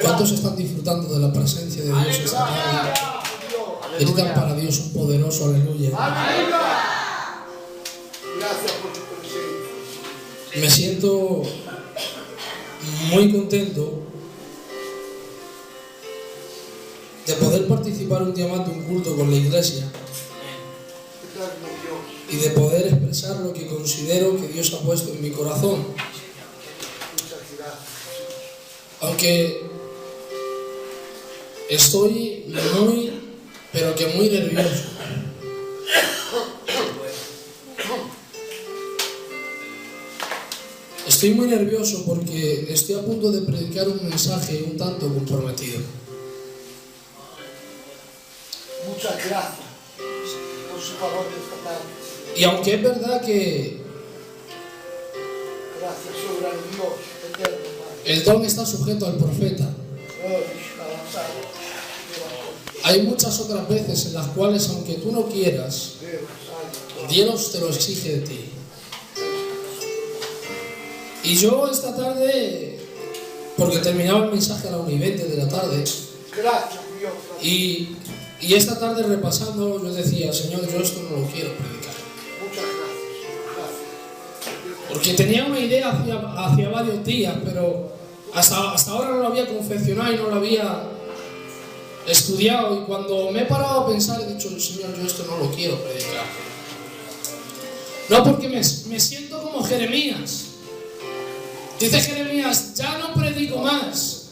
¿Cuántos están disfrutando de la presencia de Dios esta tarde? Gritan para Dios un poderoso aleluya. Gracias por tu presencia. Me siento muy contento de poder participar un día más de un culto con la iglesia y de poder expresar lo que considero que Dios ha puesto en mi corazón. Aunque estoy muy, pero que muy nervioso. Estoy muy nervioso porque estoy a punto de predicar un mensaje un tanto comprometido. Muchas gracias por su favor de esta tarde. Y aunque es verdad que Gracias, soberano Dios, eterno Padre. el don está sujeto al profeta, hay muchas otras veces en las cuales, aunque tú no quieras, Dios te lo exige de ti. Y yo esta tarde, porque terminaba el mensaje a la 1:20 de la tarde, Gracias, Dios. y esta tarde repasando, yo decía, Señor, yo esto no lo quiero predicar. Muchas gracias. Porque tenía una idea hacia varios días, pero hasta ahora no lo había confeccionado y no lo había estudiado. Y cuando me he parado a pensar, he dicho, Señor, yo esto no lo quiero predicar. No, porque me siento como Jeremías. Dice Jeremías, ya no predico más,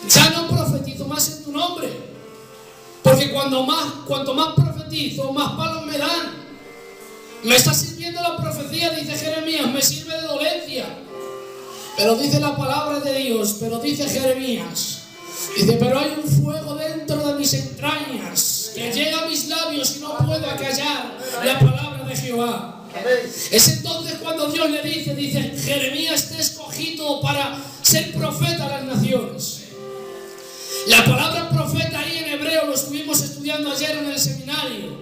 ya no profetizo más en tu nombre, porque cuanto más profetizo, más palos me dan. Me está sirviendo la profecía, dice Jeremías, me sirve de dolencia. Pero dice la palabra de Dios, pero dice Jeremías, dice, pero hay un fuego dentro de mis entrañas que llega a mis labios y no puedo acallar la palabra de Jehová. Es entonces cuando Dios le dice, Jeremías te he escogido para ser profeta a las naciones. La palabra profeta ahí en hebreo lo estuvimos estudiando ayer en el seminario.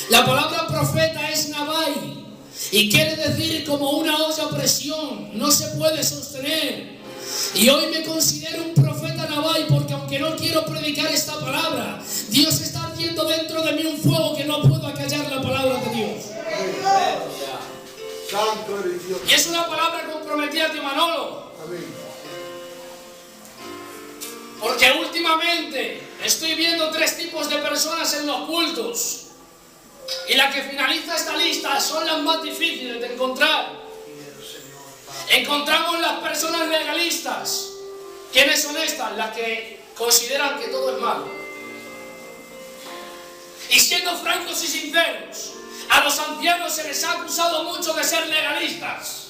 La palabra profeta es nabai y quiere decir como una olla a presión, no se puede sostener. Y hoy me considero un profeta nabai porque aunque no quiero predicar esta palabra, Dios está ardiendo dentro de mí un fuego que no puedo acallar la palabra de Dios. Santo eres Dios. Y es una palabra comprometida de Manolo. Amén. Porque últimamente estoy viendo 3 tipos de personas en los cultos. Y la que finaliza esta lista son las más difíciles de encontrar. Encontramos las personas legalistas. ¿Quiénes son estas? Las que consideran que todo es malo. Y siendo francos y sinceros, a los ancianos se les ha acusado mucho de ser legalistas.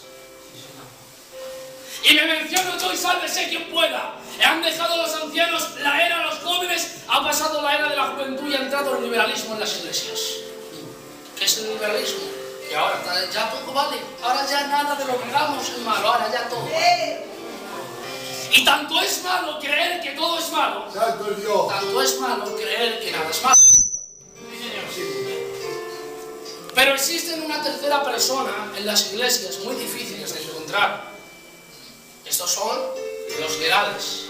Y me menciono yo y sálvese quien pueda. Han dejado los ancianos la era de los jóvenes, ha pasado la era de la juventud y ha entrado el liberalismo en las iglesias. ¿Qué es el liberalismo? Que ahora ya todo vale, ahora ya nada de lo que hagamos es malo, ahora ya todo vale. Y tanto es malo creer que todo es malo, Santo es Dios. tanto es malo creer que nada es malo. Pero existen una tercera persona en las iglesias muy difíciles de encontrar. Estos son los legales.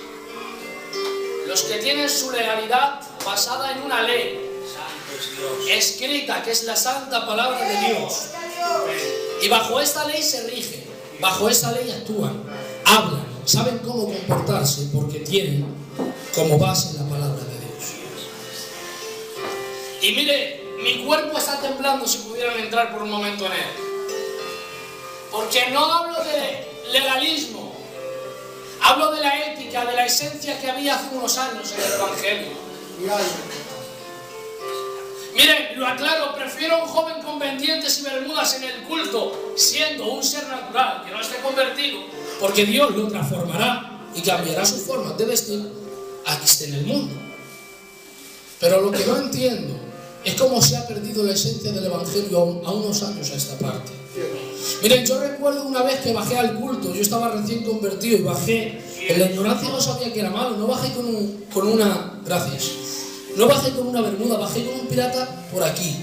Los que tienen su legalidad basada en una ley escrita, que es la santa palabra de Dios. Y bajo esta ley se rigen, bajo esta ley actúan, hablan, saben cómo comportarse porque tienen como base la palabra de Dios. Y mire, mi cuerpo está temblando si pudieran entrar por un momento en él. Porque no hablo de legalismo, hablo de la ética, de la esencia que había hace unos años en el Evangelio. Miren, lo aclaro, prefiero a un joven con pendientes y bermudas en el culto, siendo un ser natural, que no esté convertido, porque Dios lo transformará y cambiará su forma de vestir a que esté en el mundo. Pero lo que no entiendo es cómo se ha perdido la esencia del Evangelio a unos años a esta parte. Miren, yo recuerdo una vez que bajé al culto, yo estaba recién convertido y bajé, en la ignorancia no sabía que era malo, no bajé con una... Gracias. No bajé con una bermuda, bajé con un pirata por aquí.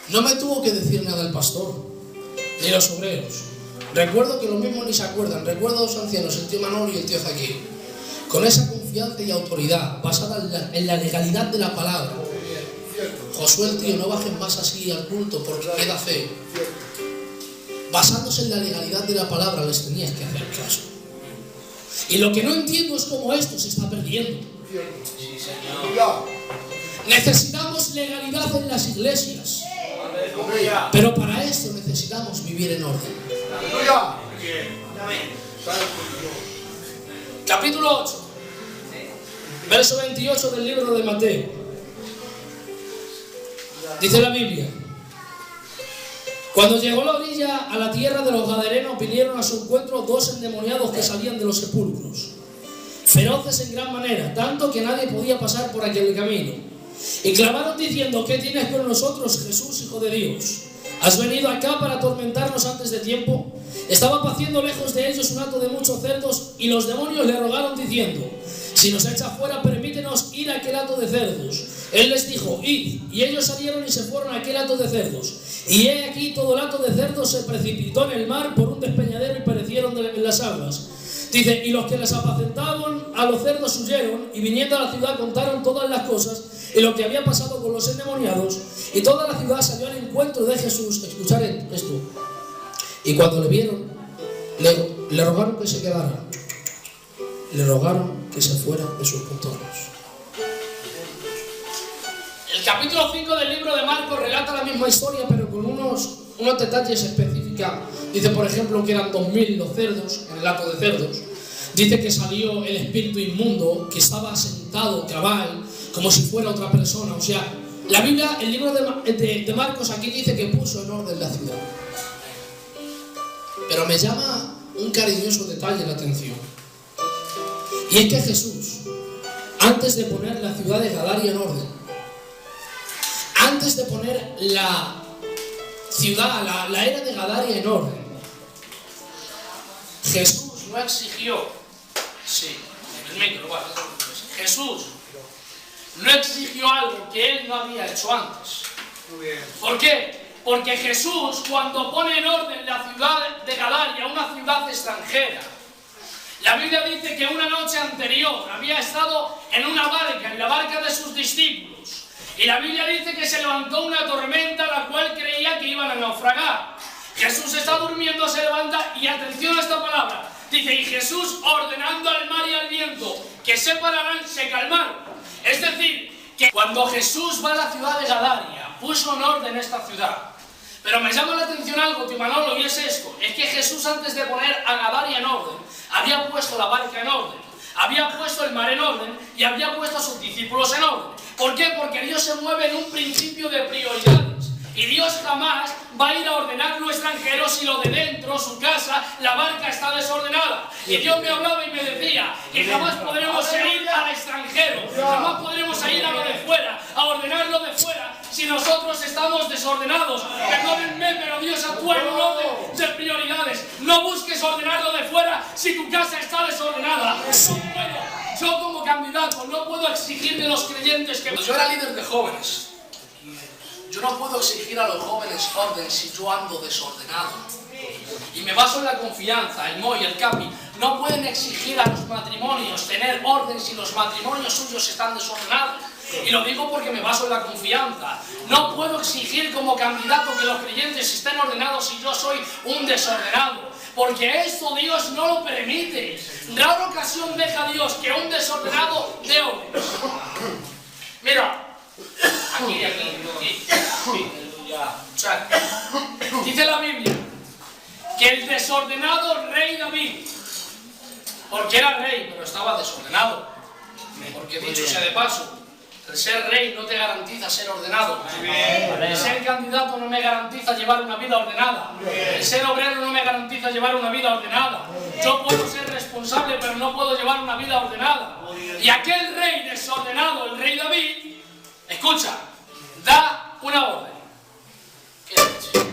No me tuvo que decir nada el pastor, ni los obreros. Recuerdo que los mismos ni se acuerdan. Recuerdo a 2 ancianos, el tío Manolo y el tío Jaquín. con esa confianza y autoridad basada en la legalidad de la palabra. Josué, tío, no bajes más así al culto porque queda feo. Basándose en la legalidad de la palabra les tenías que hacer caso. Y lo que no entiendo es cómo esto se está perdiendo. Sí, Señor. Necesitamos legalidad en las iglesias. Pero para esto necesitamos vivir en orden. Capítulo 8, verso 28 del libro de Mateo. Dice la Biblia: cuando llegó a la orilla, a la tierra de los Gadarenos, vinieron a su encuentro dos endemoniados que salían de los sepulcros, feroces en gran manera, tanto que nadie podía pasar por aquel camino. Y clamaron diciendo: ¿qué tienes con nosotros, Jesús, Hijo de Dios? ¿Has venido acá para atormentarnos antes de tiempo? Estaba paciendo lejos de ellos un hato de muchos cerdos, y los demonios le rogaron diciendo: si nos echa fuera, permítenos ir a aquel hato de cerdos. Él les dijo: id. Y ellos salieron y se fueron a aquel hato de cerdos. Y he aquí todo el hato de cerdos se precipitó en el mar por un despeñadero y perecieron en las aguas. Dice: y los que les apacentaban a los cerdos huyeron, y viniendo a la ciudad contaron todas las cosas y lo que había pasado con los endemoniados, y toda la ciudad salió al encuentro de Jesús. Escuchad esto. Y cuando le vieron, le rogaron que se quedara. Le rogaron que se fuera de sus contornos. El capítulo 5 del libro de Marcos relata la misma historia, pero con unos detalles específicos. Dice, por ejemplo, que eran 2000 los cerdos, en el hato de cerdos. Dice que salió el espíritu inmundo, que estaba sentado cabal, como si fuera otra persona. O sea, la Biblia, el libro de Marcos aquí dice que puso en orden la ciudad. Pero me llama un cariñoso detalle la atención. Y es que Jesús, antes de poner la ciudad de Gadaria en orden, antes de poner la ciudad, la era de Gadaria en orden, Jesús no exigió, Jesús no exigió algo que él no había hecho antes. ¿Por qué? Porque Jesús, cuando pone en orden la ciudad de Gadaria, una ciudad extranjera, la Biblia dice que una noche anterior había estado en una barca, en la barca de sus discípulos, y la Biblia dice que se levantó una tormenta la cual creía que iban a naufragar. Jesús está durmiendo, se levanta, y atención a esta palabra, dice: y Jesús, ordenando al mar y al viento que se pararan, se calmaron. Es decir, que cuando Jesús va a la ciudad de Gadaria, puso en orden esta ciudad. Pero me llama la atención algo, tío Manolo, y es esto: es que Jesús, antes de poner a Gadaria en orden, había puesto la barca en orden, había puesto el mar en orden y había puesto a sus discípulos en orden. ¿Por qué? Porque Dios se mueve en un principio de prioridades. Y Dios jamás va a ir a ordenar lo extranjero si lo de dentro, su casa, la barca está desordenada. Y Dios me hablaba y me decía que jamás podremos ir al extranjero, jamás podremos ir a lo de fuera, a ordenar lo de fuera, si nosotros estamos desordenados. Perdónenme, pero Dios actúa en un orden de prioridades. No busques ordenar lo de fuera si tu casa está desordenada. Yo como candidato no puedo exigir de los creyentes que... Yo era líder de jóvenes. Yo no puedo exigir a los jóvenes orden si yo ando desordenado. Y me baso en la confianza. El Moy, el Capi, no pueden exigir a los matrimonios tener orden si los matrimonios suyos están desordenados. Y lo digo porque me baso en la confianza. No puedo exigir como candidato que los creyentes estén ordenados si yo soy un desordenado. Porque esto Dios no lo permite. Rara ocasión deja Dios que un desordenado dé orden. Mira. Aquí. Dice la Biblia que el desordenado rey David, porque era rey, pero estaba desordenado, porque dicho sea de paso, el ser rey no te garantiza ser ordenado, el ser candidato no me garantiza llevar una vida ordenada, el ser obrero no me garantiza llevar una vida ordenada. Yo puedo ser responsable, pero no puedo llevar una vida ordenada. Y aquel rey desordenado, el rey David, escucha, da una orden. ¿Qué leche?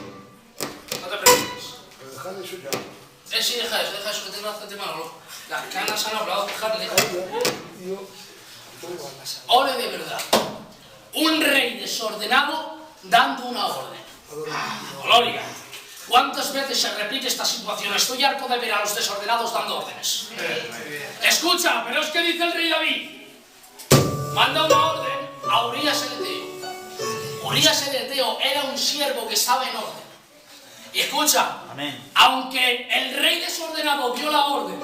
No te preocupes. Pero dejad eso ya. Sí, deja eso, que tengo bastante malo. Las canas han hablado, dejarle. Ole de verdad. Un rey desordenado dando una orden. Gloria. ¿Cuántas veces se repite esta situación? Estoy harto de ver a los desordenados dando órdenes. Escucha, pero es que dice el rey David. Manda una orden a Urías el Eteo. Urías el Eteo era un siervo que estaba en orden. Y escucha, amén, aunque el rey desordenado dio la orden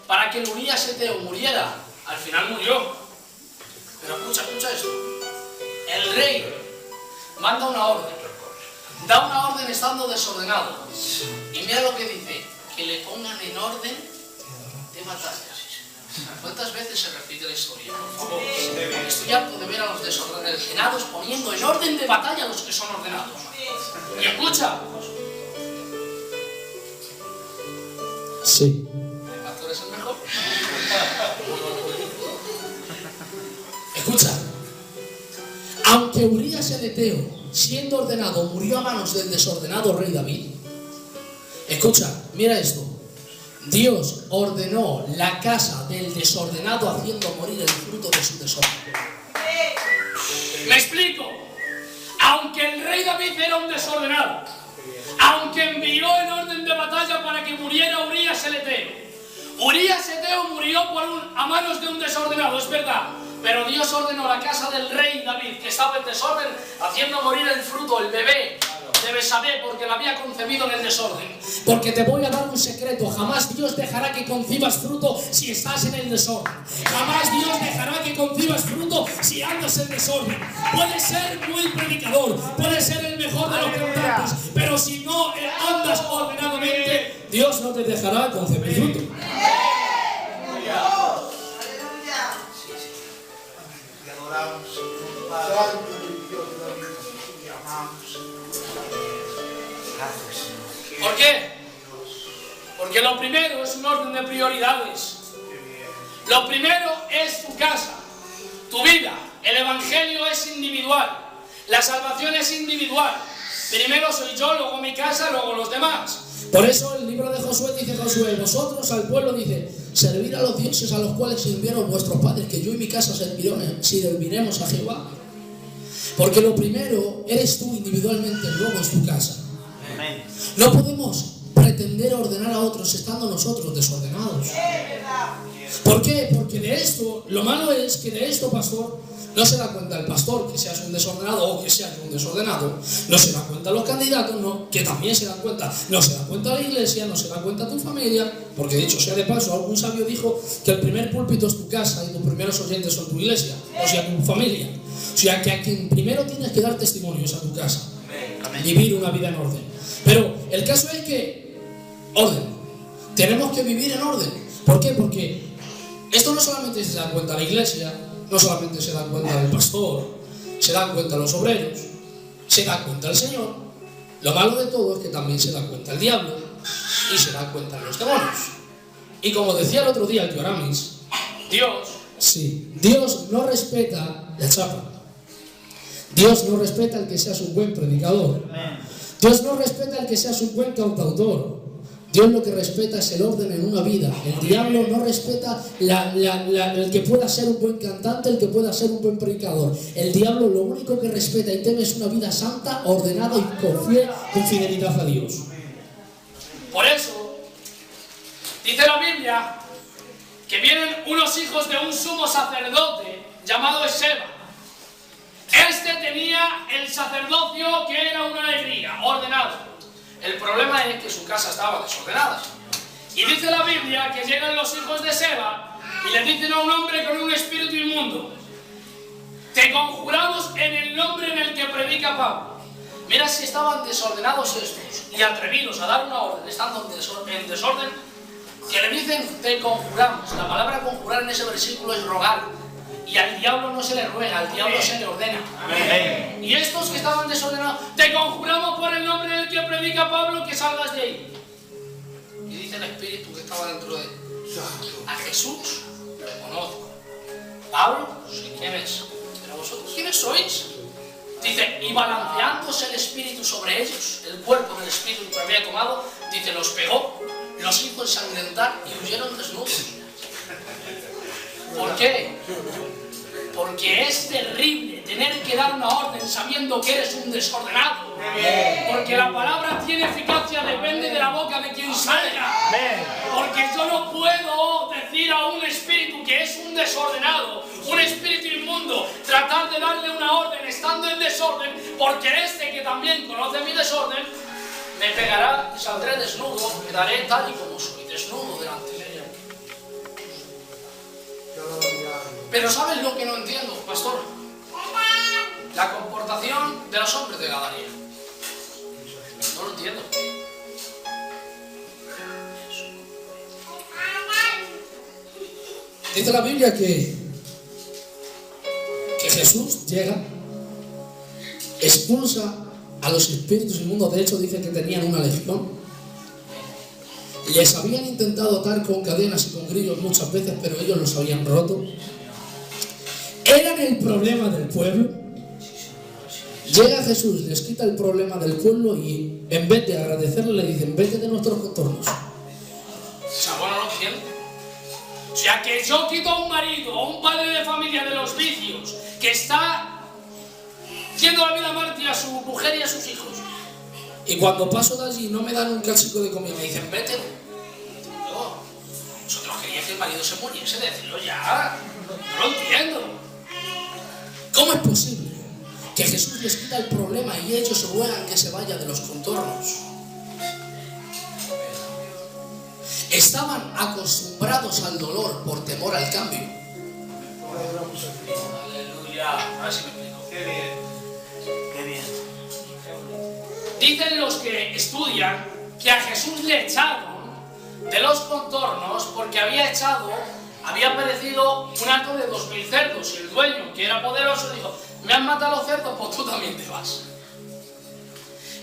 para que el Urías Eteo muriera, al final murió. Pero escucha esto. El rey manda una orden. Da una orden estando desordenado. Y mira lo que dice. Que le pongan en orden de batalla. ¿Cuántas veces se repite la historia? Por favor. Estoy harto de ver a los desordenados poniendo en orden de batalla a los que son ordenados. Y escucha. Sí. ¿El pastor es el mejor? Escucha. Aunque Urías el Eteo, siendo ordenado, murió a manos del desordenado rey David. Escucha, mira esto. Dios ordenó la casa del desordenado haciendo morir el fruto de su desorden. ¿Me explico? Aunque el rey David era un desordenado, aunque envió en orden de batalla para que muriera Urías el Eteo, Urías Eteo murió a manos de un desordenado, es verdad. Pero Dios ordenó la casa del rey David, que estaba en desorden, haciendo morir el fruto, el bebé de Besabé, porque la había concebido en el desorden. Porque te voy a dar un secreto: jamás Dios dejará que concibas fruto si estás en el desorden. Jamás Dios dejará que concibas fruto si andas en desorden. Puedes ser muy predicador, puedes ser el mejor de los cantantes, pero si no andas ordenadamente, Dios no te dejará concebir fruto. ¿Por qué? Porque lo primero es un orden de prioridades. Lo primero es tu casa, tu vida. El evangelio es individual. La salvación es individual. Primero soy yo, luego mi casa, luego los demás. Por eso el libro de Josué dice: Josué, vosotros al pueblo dice, servir a los dioses a los cuales sirvieron vuestros padres, que yo y mi casa serviremos a Jehová. Porque lo primero eres tú individualmente, luego es tu casa. Amén. No podemos pretender ordenar a otros estando nosotros desordenados. ¿Por qué? Porque de esto, lo malo es que de esto, pastor, no se da cuenta el pastor que seas un desordenado o que seas un desordenado. No se da cuenta los candidatos, no, que también se dan cuenta. No se da cuenta la iglesia, no se da cuenta tu familia. Porque dicho sea de paso, algún sabio dijo que el primer púlpito es tu casa y tus primeros oyentes son tu iglesia, o sea, tu familia. O sea, que a quien primero tienes que dar testimonio es a tu casa. Vivir una vida en orden. Pero el caso es que, orden. Tenemos que vivir en orden. ¿Por qué? Porque esto no solamente se da cuenta la iglesia, no solamente se da cuenta el pastor, se dan cuenta los obreros, se da cuenta el Señor. Lo malo de todo es que también se da cuenta el diablo y se da cuenta los demonios. Y como decía el otro día el Yoramis, Dios no respeta la chapa. Dios no respeta el que seas un buen predicador. Dios no respeta el que seas un buen cantautor. Dios lo que respeta es el orden en una vida. El diablo no respeta el que pueda ser un buen cantante, el que pueda ser un buen predicador. El diablo lo único que respeta y teme es una vida santa, ordenada y con fidelidad a Dios. Por eso, dice la Biblia que vienen unos hijos de un sumo sacerdote llamado Eseba. Este tenía el sacerdocio que era una alegría, ordenado. El problema es que su casa estaba desordenada. Y dice la Biblia que llegan los hijos de Seba y le dicen a un hombre con un espíritu inmundo: te conjuramos en el nombre en el que predica Pablo. Mira si estaban desordenados estos y atrevidos a dar una orden, estando en desorden, que le dicen te conjuramos. La palabra conjurar en ese versículo es rogar. Y al diablo no se le ruega, al diablo se le ordena. Amén. Y estos que estaban desordenados, te conjuramos por el nombre del que predica Pablo que salgas de ahí. Y dice el espíritu que estaba dentro de él: a Jesús lo conozco. Pablo, sí, ¿quién es? Pero vosotros, ¿quiénes sois? Dice, y balanceándose el espíritu sobre ellos, el cuerpo del espíritu que había tomado, dice, los pegó, los hizo ensangrentar y huyeron desnudos. ¿Por qué? Porque es terrible tener que dar una orden sabiendo que eres un desordenado. Porque la palabra tiene eficacia, depende de la boca de quien salga. Porque yo no puedo decir a un espíritu que es un desordenado, un espíritu inmundo, tratar de darle una orden estando en desorden, porque este que también conoce mi desorden, me pegará y saldré desnudo, quedaré tal y como soy, desnudo delante de ella. Pero ¿sabes lo que no entiendo, pastor? La comportación de los hombres de Gadara. No lo entiendo. Dice la Biblia que Jesús llega, expulsa a los espíritus inmundos. De hecho dice que tenían una legión. Les habían intentado atar con cadenas y con grillos muchas veces, pero ellos los habían roto. Eran el problema del pueblo. Llega Jesús, les quita el problema del pueblo y en vez de agradecerle le dicen: vete de nuestros contornos. O sea, bueno, no entiendo. O sea, que yo quito a un marido, a un padre de familia de los vicios, que está haciendo la vida mártir a su mujer y a sus hijos. Y cuando paso de allí no me dan un cachico de comida, me dicen: vete. Yo, vosotros queríais que el marido se muriese, decirlo ya. No lo entiendo. ¿Cómo es posible que Jesús les quita el problema y ellos ruegan que se vaya de los contornos? Estaban acostumbrados al dolor por temor al cambio. Aleluya. A ver si me explico. Qué bien. Qué bien. Dicen los que estudian que a Jesús le echaron de los contornos porque había aparecido un hato de 2000 cerdos, y el dueño, que era poderoso, dijo: me han matado los cerdos, pues tú también te vas.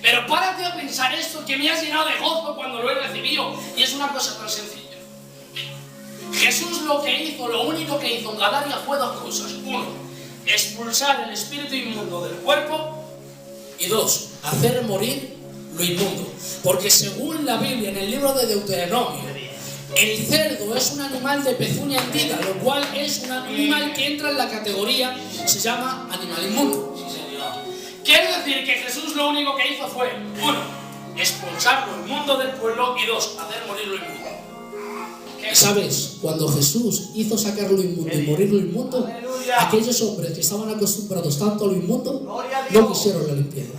Pero párate a pensar esto, que me has llenado de gozo cuando lo he recibido, y es una cosa tan sencilla. Jesús lo único que hizo en Gadara fue dos cosas: uno, expulsar el espíritu inmundo del cuerpo, y dos, hacer morir lo inmundo. Porque según la Biblia, en el libro de Deuteronomio, el cerdo es un animal de pezuña hendida, lo cual es un animal que entra en la categoría, se llama animal inmundo. Quiere decir que Jesús lo único que hizo fue, uno, expulsar lo inmundo del pueblo, y dos, hacer morir lo inmundo. ¿Sabes? Cuando Jesús hizo sacar lo inmundo y morir lo inmundo, aquellos hombres que estaban acostumbrados tanto a lo inmundo no quisieron la limpieza.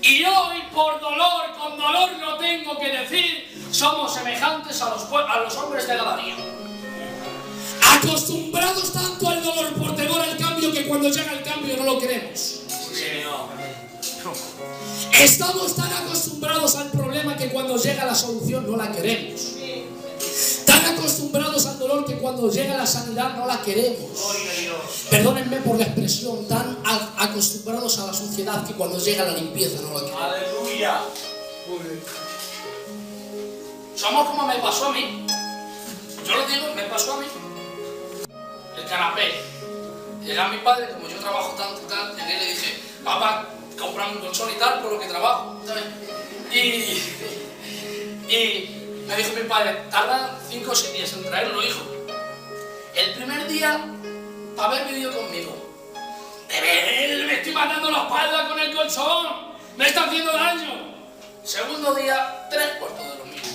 Y hoy, por dolor, con dolor lo tengo que decir, somos semejantes a los hombres de Gadara. Acostumbrados tanto al dolor por temor al cambio que cuando llega el cambio no lo queremos. Estamos tan acostumbrados al problema que cuando llega la solución no la queremos. Tan acostumbrados al dolor que cuando llega la sanidad no la queremos. Perdónenme por la expresión, tan acostumbrados a la suciedad que cuando llega la limpieza no la queremos. Aleluya. Somos como me pasó a mí. Yo lo digo, me pasó a mí. El canapé. Llega mi padre, como yo trabajo tanto y tal, llegué y le dije: papá, comprame un colchón y tal, por lo que trabajo, ¿sabes? Y me dijo mi padre: tardan 5 o 6 días en traerlo, hijo. El primer día, para haber vivido conmigo, me estoy matando la espalda con el colchón, me está haciendo daño. Segundo día, 3/4 de lo mismo.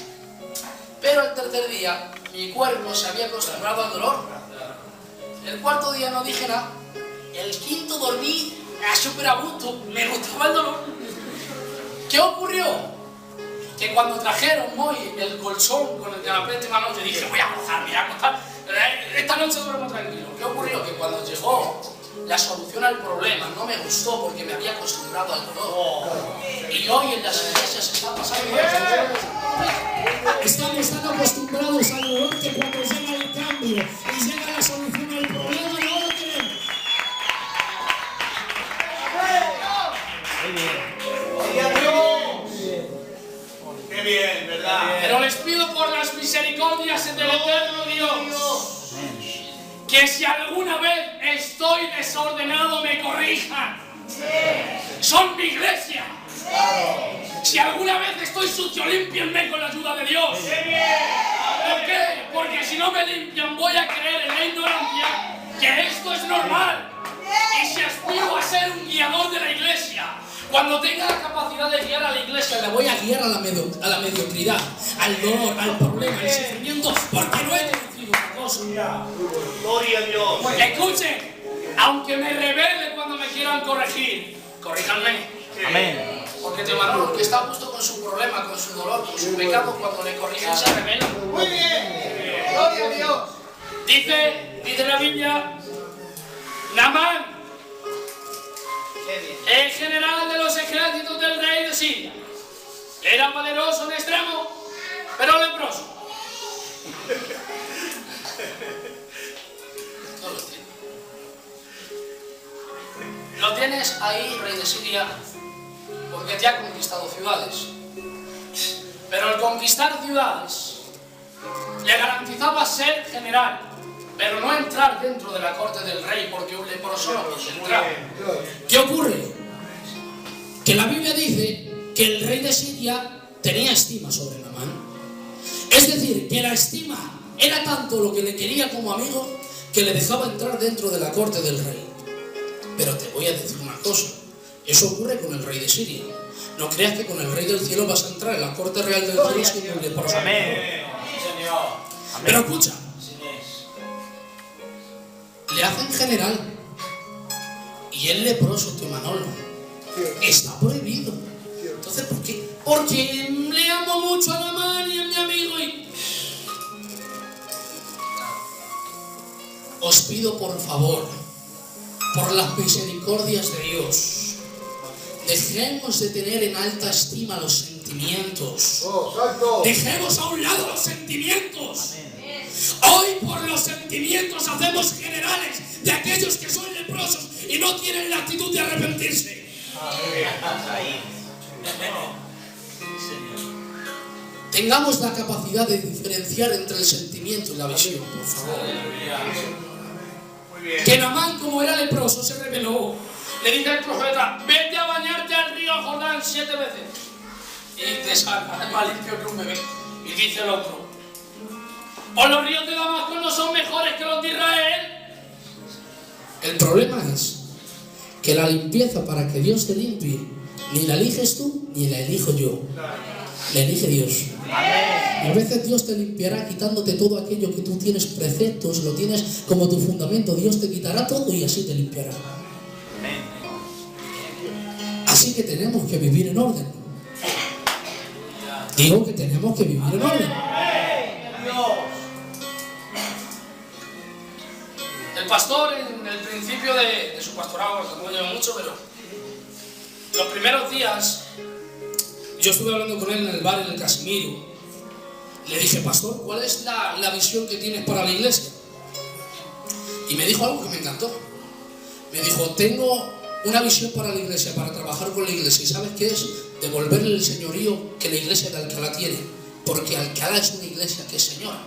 Pero el tercer día, mi cuerpo se había acostumbrado al dolor. El cuarto día no dije nada. El quinto dormí súper a gusto, me gustaba el dolor. ¿Qué ocurrió? Que cuando trajeron hoy el colchón con el canapé de esta noche, dije: voy a gozar, voy a gozar. Esta noche duermo tranquilo. ¿Qué ocurrió? Que cuando llegó la solución al problema no me gustó porque me había acostumbrado al dolor. Y hoy en las iglesias está pasando eso. Estamos tan acostumbrados al dolor que cuando llega el cambio y llega la solución al problema no lo queremos. Qué bien, ¿verdad? Pero les pido por las misericordias del eterno Dios que si alguna vez estoy desordenado me corrijan. Son mi iglesia. Si alguna vez estoy sucio, límpienme con la ayuda de Dios. ¿Por qué? Porque si no me limpian voy a creer en la ignorancia que esto esto es normal. Y si aspiro a ser un guiador de la iglesia, cuando tenga la capacidad de guiar a la iglesia, la voy a guiar a la mediocridad, al dolor, al problema, al sufrimiento, porque no he conocido una cosa. Gloria a Dios. Escuchen, aunque me rebele cuando me quieran corregir, corríjanme. Amén. Porque te Manolo, que está justo con su problema, con su dolor, con su pecado, cuando le corrigen se revela. Muy bien. Gloria a Dios. Dice la Biblia, Naamán, el general de los ejércitos del rey de Siria, era valeroso en extremo, pero leproso. No lo entiendo. Lo tienes ahí, rey de Siria, porque te ha conquistado ciudades. Pero el conquistar ciudades le garantizaba ser general, pero no entrar dentro de la corte del rey, porque un leproso no puede entrar. ¿Qué ocurre? Que la Biblia dice que el rey de Siria tenía estima sobre Naamán. Es decir, que la estima era tanto lo que le quería como amigo, que le dejaba entrar dentro de la corte del rey. Pero te voy a decir una cosa, eso ocurre con el rey de Siria. No creas que con el rey del cielo vas a entrar en la corte real del cielo sin un leproso. Amén. Señor. Pero escucha, le hacen general y el leproso, tío Manolo, está prohibido. Entonces, ¿por qué? Porque le amo mucho a Naamán y es mi amigo y... Os pido por favor, por las misericordias de Dios, dejemos de tener en alta estima los sentimientos. Dejemos a un lado los sentimientos. Hoy por los sentimientos hacemos generales de aquellos que son leprosos y no tienen la actitud de arrepentirse. Tengamos la capacidad de diferenciar entre el sentimiento y la visión, por favor. Que Naamán, como era leproso, se rebeló. Le dice el profeta, vete a bañarte al río Jordán 7 veces y te salva, es más limpio que un bebé. Y dice el otro, ¿o los ríos de Damasco no son mejores que los de Israel? El problema es que la limpieza, para que Dios te limpie, ni la eliges tú ni la elijo yo, la elige Dios. Y a veces Dios te limpiará quitándote todo aquello que tú tienes preceptos, lo tienes como tu fundamento. Dios te quitará todo y así te limpiará. Así que tenemos que vivir en orden. Digo que tenemos que vivir en orden. El pastor, en el principio de su pastorado, no lleva mucho, pero los primeros días yo estuve hablando con él en el bar en el Casimiro. Le dije, pastor, ¿cuál es la visión que tienes para la iglesia? Y me dijo algo que me encantó. Me dijo, tengo una visión para la iglesia, para trabajar con la iglesia. ¿Y sabes qué es? Devolverle el señorío que la iglesia de Alcalá tiene. Porque Alcalá es una iglesia que es señora.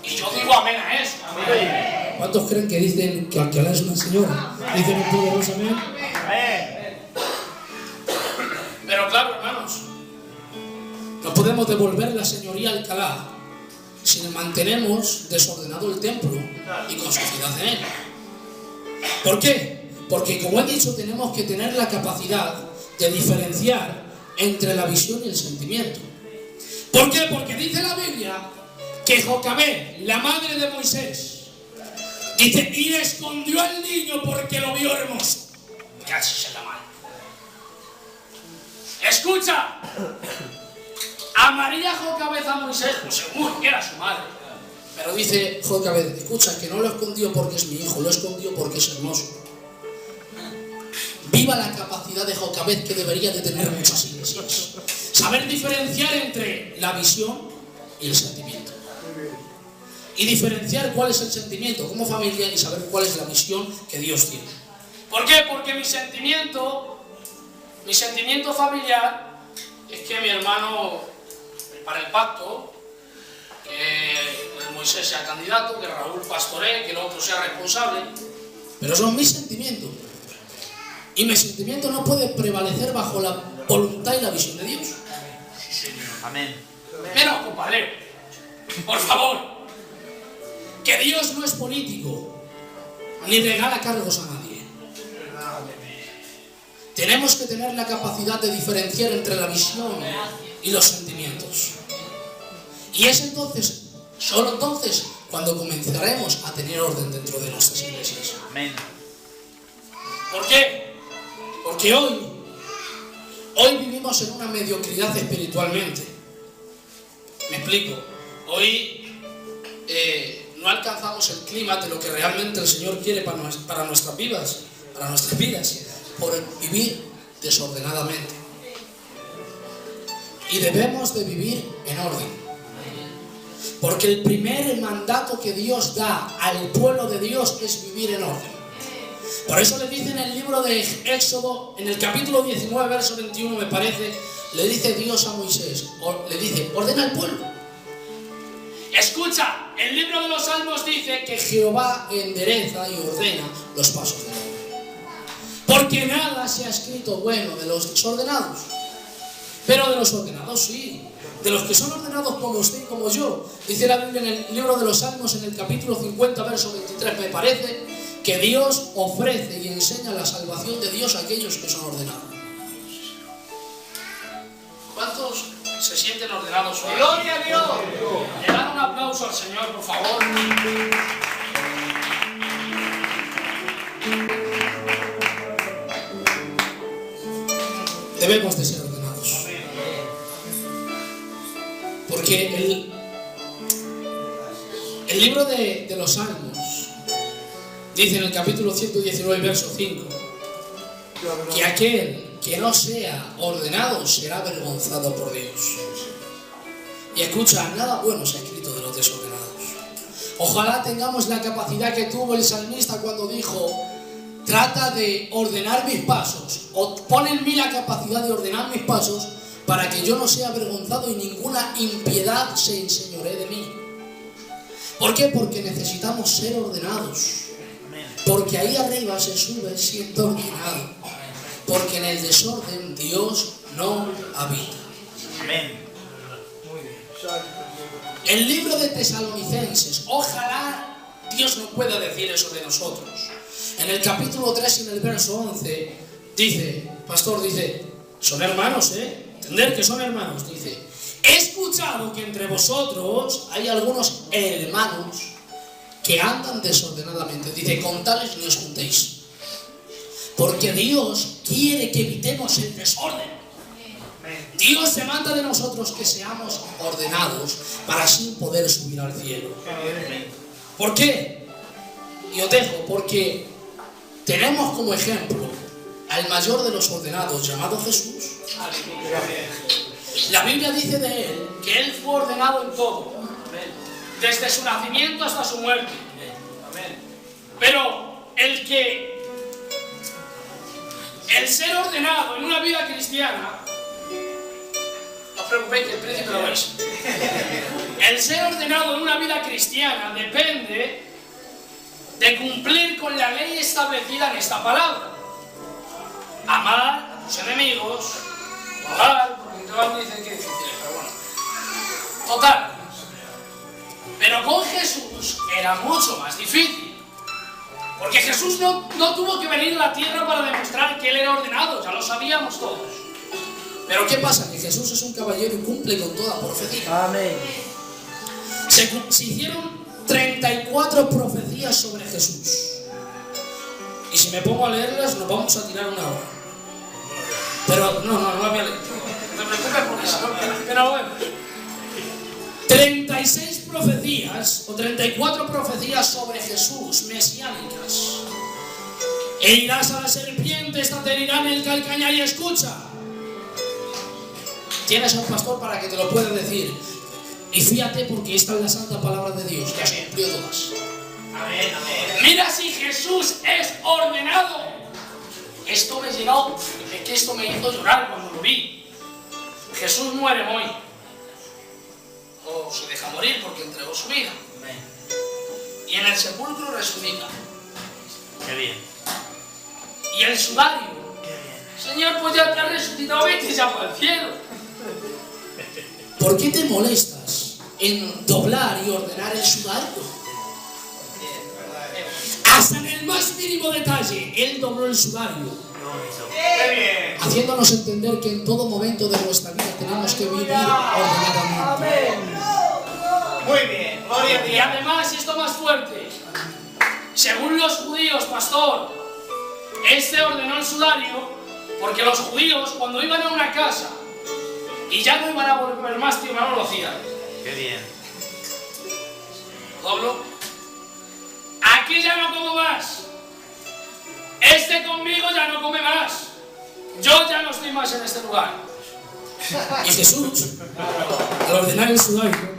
Y yo digo amén a eso. Amén. ¿Cuántos creen que dicen que Alcalá es una señora? Dicen un poderoso amén. Pero claro, hermanos, no podemos devolver la señoría a Alcalá si mantenemos desordenado el templo y con suciedad en él. ¿Por qué? Porque, como he dicho, tenemos que tener la capacidad de diferenciar entre la visión y el sentimiento. ¿Por qué? Porque dice la Biblia que Jocabed, la madre de Moisés, dice, y escondió al niño porque lo vio hermoso. Casi se la mano. Escucha, amaría Jocabed a Moisés, pues seguro que era su madre. Pero dice Jocabed, escucha, que no lo escondió porque es mi hijo, lo escondió porque es hermoso. Viva la capacidad de Jocabed que debería de tener muchas iglesias. Saber diferenciar entre la visión y el sentimiento. Y diferenciar cuál es el sentimiento como familia y saber cuál es la visión que Dios tiene. ¿Por qué? Porque mi sentimiento familiar es que mi hermano prepare el pacto, que Moisés sea candidato, que Raúl pastoree, que el otro sea responsable. Pero son mis sentimientos. Y mi sentimiento no puede prevalecer bajo la voluntad y la visión de Dios. Sí, Señor. Amén. Pero, compadre, por favor, que Dios no es político. ni regala cargos a nadie. Tenemos que tener la capacidad de diferenciar entre la visión y los sentimientos. Y es entonces, solo entonces, cuando comenzaremos a tener orden dentro de nuestras iglesias. Amén. ¿Por qué? Porque hoy vivimos en una mediocridad espiritualmente. Me explico. Hoy no alcanzamos el clima de lo que realmente el Señor quiere para nuestras vidas, por vivir desordenadamente. Y debemos de vivir en orden. Porque el primer mandato que Dios da al pueblo de Dios es vivir en orden. Por eso le dice en el libro de Éxodo, en el capítulo 19, verso 21 me parece, le dice Dios a Moisés, le dice, ordena al pueblo. Escucha, el libro de los Salmos dice que Jehová endereza y ordena los pasos del hombre. Porque nada se ha escrito bueno de los desordenados. Pero de los ordenados sí. De los que son ordenados como usted y como yo. Dice la Biblia en el libro de los Salmos, en el capítulo 50, verso 23, me parece, que Dios ofrece y enseña la salvación de Dios a aquellos que son ordenados. ¿Cuántos se sienten ordenados hoy? ¡Gloria a Dios! Le dan un aplauso al Señor, por favor. Debemos de ser ordenados. Porque el libro de los Salmos dice en el capítulo 119, verso 5, que aquel que no sea ordenado será avergonzado por Dios. Y escucha, nada bueno se ha escrito de los desordenados. Ojalá tengamos la capacidad que tuvo el salmista cuando dijo, trata de ordenar mis pasos, o pon en mí la capacidad de ordenar mis pasos para que yo no sea avergonzado y ninguna impiedad se enseñoree de mí. ¿Por qué? Porque necesitamos ser ordenados. Porque ahí arriba se sube siendo ordenado. Porque en el desorden Dios no habita. Amén. El libro de Tesalonicenses, ojalá Dios no pueda decir eso de nosotros. En el capítulo 3 y en el verso 11 dice, pastor, dice, son hermanos, entender que son hermanos, dice, he escuchado que entre vosotros hay algunos hermanos que andan desordenadamente. Dice, con tales ni os juntéis. Porque Dios quiere que evitemos el desorden. Dios demanda de nosotros que seamos ordenados para así poder subir al cielo. ¿Por qué? Y os dejo, porque tenemos como ejemplo al mayor de los ordenados, llamado Jesús. La Biblia dice de él que él fue ordenado en todo, desde su nacimiento hasta su muerte. Pero el ser ordenado en una vida cristiana, no os preocupéis que el príncipe lo veis. El ser ordenado en una vida cristiana depende de cumplir con la ley establecida en esta palabra. Amar a tus enemigos, orar, porque entre dicen que es difícil, pero bueno. Total. Pero con Jesús era mucho más difícil. Porque Jesús no tuvo que venir a la tierra para demostrar que Él era ordenado, ya lo sabíamos todos. Pero ¿qué pasa? Que Jesús es un caballero y cumple con toda profecía. Amén. Se hicieron 34 profecías sobre Jesús. Y si me pongo a leerlas, nos vamos a tirar una hora. Pero no la voy a leer. No te preocupes porque si no, que no vemos. 36 profecías o 34 profecías sobre Jesús mesiánicas. E irás a la serpiente, esta te herirá en el calcañar. Y escucha, tienes a un pastor para que te lo pueda decir. Y fíjate, porque esta es la santa palabra de Dios, que has cumplido todas. Amén, amén. Mira si Jesús es ordenado. Esto me llenó, es que esto me hizo llorar cuando lo vi. Jesús muere hoy. O se deja morir porque entregó su vida. Amén. Y en el sepulcro resucita. Qué bien. Y el sudario, Qué bien. Señor, pues ya te has resucitado, vete ya por el cielo. ¿Por qué te molestas en doblar y ordenar el sudario? hasta en el más mínimo detalle, Él dobló el sudario, ¡Qué bien! haciéndonos entender que en todo momento de nuestra vida tenemos que vivir ordenadamente. Muy bien, gloria a Y Dios. además, esto más fuerte, según los judíos, pastor, este ordenó el sudario porque los judíos, cuando iban a una casa y ya no iban a volver más, tío, no lo hacían. ¡Qué bien! Doblo. Aquí ya no como más. Este conmigo ya no come más. Yo ya no estoy más en este lugar. Y Jesús, al ordenar el sudario,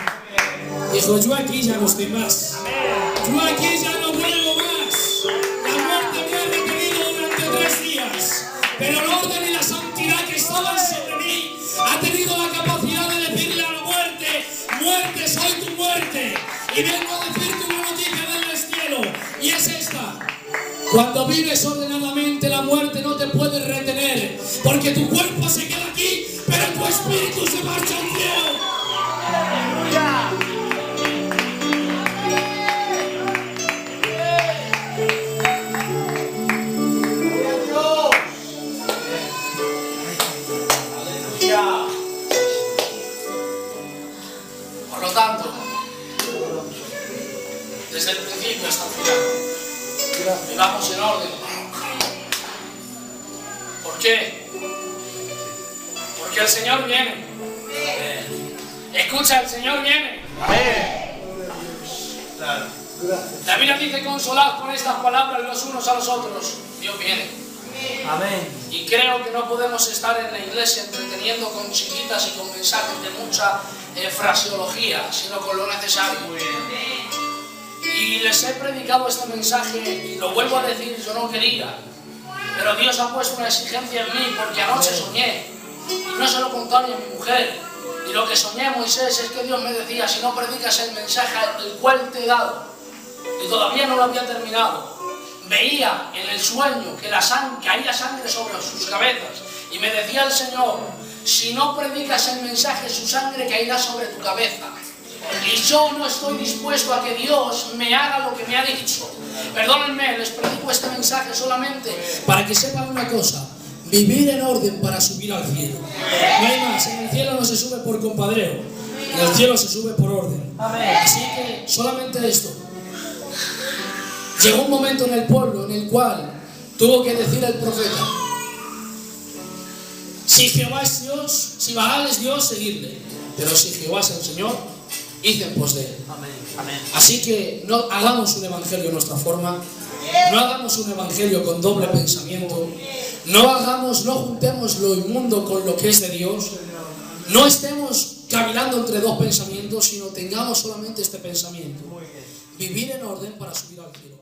dijo: yo aquí ya no estoy más. Yo aquí ya no vuelvo más. La muerte me ha retenido durante 3 días. Pero el orden y la santidad que estaban sobre mí ha tenido la capacidad de decirle a la muerte: muerte, soy tu muerte. Y vengo a decirte una noticia del cielo. Y es esta: cuando vives ordenadamente, la muerte no te puede retener, porque tu cuerpo se queda aquí, pero tu espíritu se marcha al cielo. Por lo tanto, desde el principio hasta el final, vivamos en orden. ¿Por qué? Porque el Señor viene. Escucha, el Señor viene. Claro. La Biblia dice: consolad con estas palabras los unos a los otros. Dios viene. Amén. Y creo que no podemos estar en la iglesia entreteniendo con chiquitas y con mensajes de mucha fraseología, sino con lo necesario. Muy bien. Y les he predicado este mensaje y lo vuelvo a decir: yo no quería, pero Dios ha puesto una exigencia en mí, porque anoche soñé y no se lo conté a mi mujer. Y lo que soñé, Moisés, es que Dios me decía: si no predicas el mensaje el cual te he dado, y todavía no lo había terminado, veía en el sueño que caía sangre sobre sus cabezas, y me decía el Señor: si no predicas el mensaje, su sangre caerá sobre tu cabeza. Y yo no estoy dispuesto a que Dios me haga lo que me ha dicho. Perdónenme, les predico este mensaje solamente para que sepan una cosa: vivir en orden para subir al cielo. No hay más. En el cielo no se sube por compadreo, en el cielo se sube por orden. Así que solamente esto. Llegó un momento en el pueblo en el cual tuvo que decir el profeta: si Jehová es Dios, si Baal es Dios, seguidle. Pero si Jehová es el Señor, id en pos de él. Amén. Amén. Así que no hagamos un evangelio a nuestra forma, no hagamos un evangelio con doble pensamiento, no juntemos lo inmundo con lo que es de Dios, no estemos cavilando entre 2 pensamientos, sino tengamos solamente este pensamiento: vivir en orden para subir al cielo.